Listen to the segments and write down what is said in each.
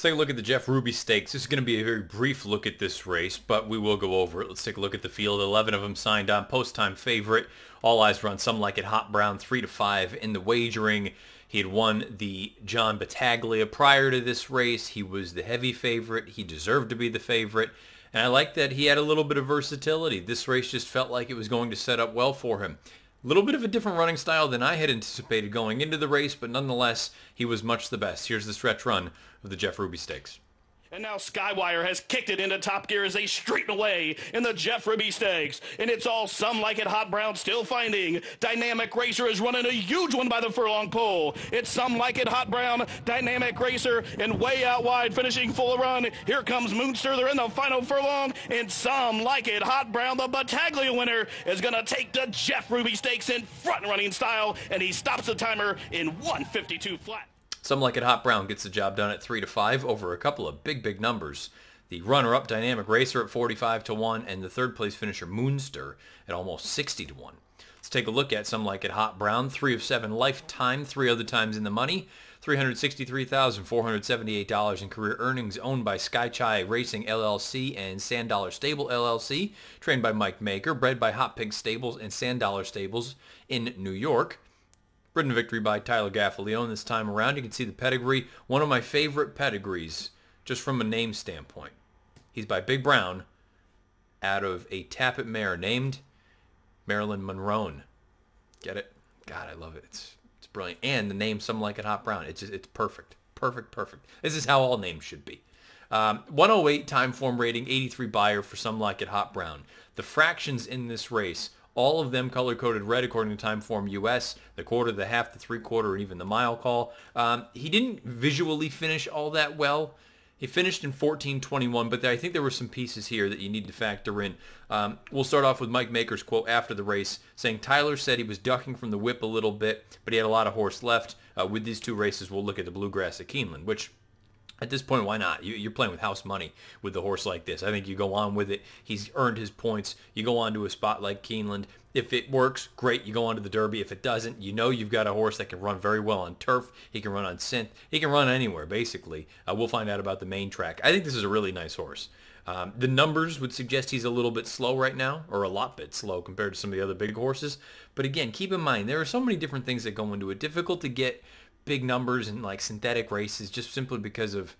Let's take a look at the Jeff Ruby Stakes. This is going to be a very brief look at this race, but we will go over it. Let's take a look at the field. 11 of them signed on. Post-time favorite. All eyes were on Some Like It Hot Brown, 3-5 in the wagering. He had won the John Battaglia prior to this race. He was the heavy favorite. He deserved to be the favorite. And I like that he had a little bit of versatility. This race just felt like it was going to set up well for him. A little bit of a different running style than I had anticipated going into the race, but nonetheless, he was much the best. Here's the stretch run of the Jeff Ruby Stakes. And now Skywire has kicked it into top gear as they straighten away in the Jeff Ruby Stakes. And it's all Some Like It Hot Brown still finding. Dynamic Racer is running a huge one by the furlong pole. It's Some Like It Hot Brown, Dynamic Racer, and way out wide finishing full run. Here comes Moonster. They're in the final furlong. And Some Like It Hot Brown, the Battaglia winner, is going to take the Jeff Ruby Stakes in front running style. And he stops the timer in 1:52 flat. Some Like It Hot Brown gets the job done at 3-5 over a couple of big numbers. The runner-up Dynamic Racer at 45-1 and the third place finisher Moonster at almost 60-1. Let's take a look at Some Like It Hot Brown. 3 of 7 lifetime, 3 other times in the money. $363,478 in career earnings, owned by Skychai Racing LLC and Sand Dollar Stable LLC. Trained by Mike Maker, bred by Hot Pig Stables and Sand Dollar Stables in New York. Ridden victory by Tyler Gaffalione this time around. You can see the pedigree. One of my favorite pedigrees, just from a name standpoint. He's by Big Brown, out of a Tappet mare named Marilyn Monroe. Get it? God, I love it. It's brilliant. And the name Some Like It Hot Brown. It's perfect. Perfect. This is how all names should be. 108 time form rating, 83 buyer for Some Like It Hot Brown. The fractions in this race, all of them color-coded red according to Timeform US, the quarter, the half, the three-quarter, and even the mile call. He didn't visually finish all that well. He finished in 14:21, but I think there were some pieces here that you need to factor in. We'll start off with Mike Maker's quote after the race, saying Tyler said he was ducking from the whip a little bit, but he had a lot of horse left. With these two races, we'll look at the Bluegrass at Keeneland, which at this point, why not? You're playing with house money with the horse like this. I think you go on with it. He's earned his points. You go on to a spot like Keeneland. If it works, great. You go on to the Derby. If it doesn't, you know you've got a horse that can run very well on turf. He can run on synth. He can run anywhere, basically. We'll find out about the main track. I think this is a really nice horse. The numbers would suggest he's a little bit slow right now, or a lot bit slow compared to some of the other big horses. But again, keep in mind, there are so many different things that go into it. Difficult to get big numbers in like synthetic races just simply because of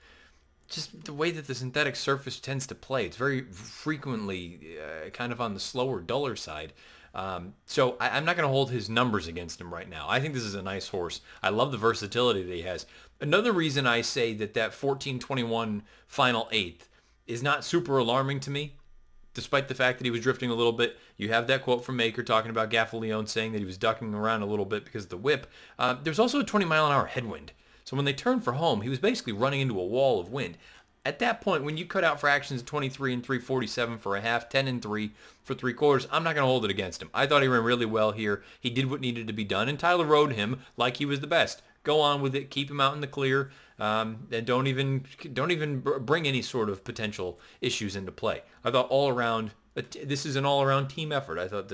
just the way that the synthetic surface tends to play. It's very frequently kind of on the slower, duller side. So I'm not going to hold his numbers against him right now. I think this is a nice horse. I love the versatility that he has. Another reason I say that 14:21 final eighth is not super alarming to me, despite the fact that he was drifting a little bit. You have that quote from Maker talking about Gaffalione saying that he was ducking around a little bit because of the whip. There's also a 20-mile-an-hour headwind. So when they turned for home, he was basically running into a wall of wind. At that point, when you cut out fractions 23 and 347 for a half, 10 and 3 for three-quarters, I'm not going to hold it against him. I thought he ran really well here. He did what needed to be done, and Tyler rode him like he was the best. Go on with it. Keep him out in the clear, and don't even bring any sort of potential issues into play. I thought all around, this is an all-around team effort. I thought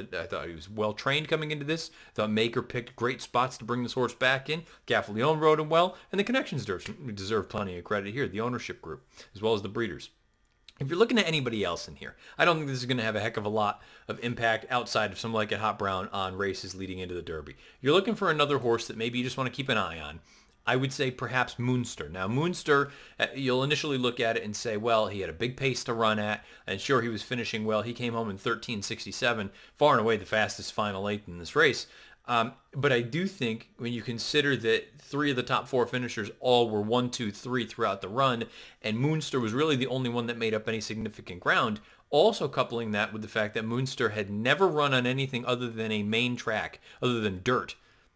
he was well trained coming into this. I thought Maker picked great spots to bring this horse back in. Gaffalione rode him well, and the connections deserve plenty of credit here. The ownership group, as well as the breeders. If you're looking at anybody else in here, I don't think this is going to have a heck of a lot of impact outside of Some Like It Hot Brown on races leading into the Derby. You're looking for another horse that maybe you just want to keep an eye on. I would say perhaps Moonster. Now, Moonster, you'll initially look at it and say, well, he had a big pace to run at, and sure, he was finishing well. He came home in 13:67, far and away the fastest final eighth in this race. But I do think when you consider that 3 of the top 4 finishers all were 1, 2, 3 throughout the run, and Moonster was really the only one that made up any significant ground, also coupling that with the fact that Moonster had never run on anything other than a main track, other than dirt.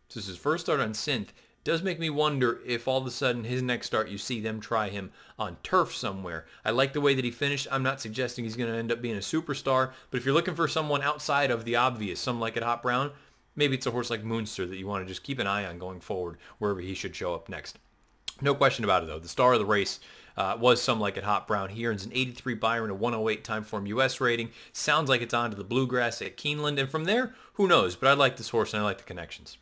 So this is his first start on synth. Does make me wonder if all of a sudden his next start you see them try him on turf somewhere. I like the way that he finished. I'm not suggesting he's going to end up being a superstar, but if you're looking for someone outside of the obvious, Some Like It Hot Brown, maybe it's a horse like Moonster that you want to just keep an eye on going forward wherever he should show up next. No question about it, though. The star of the race was Some Like It Hot Brown. He earns an 83 buyer and a 108 Timeform US rating. Sounds like it's on to the Bluegrass at Keeneland, and from there, who knows? But I like this horse and I like the connections.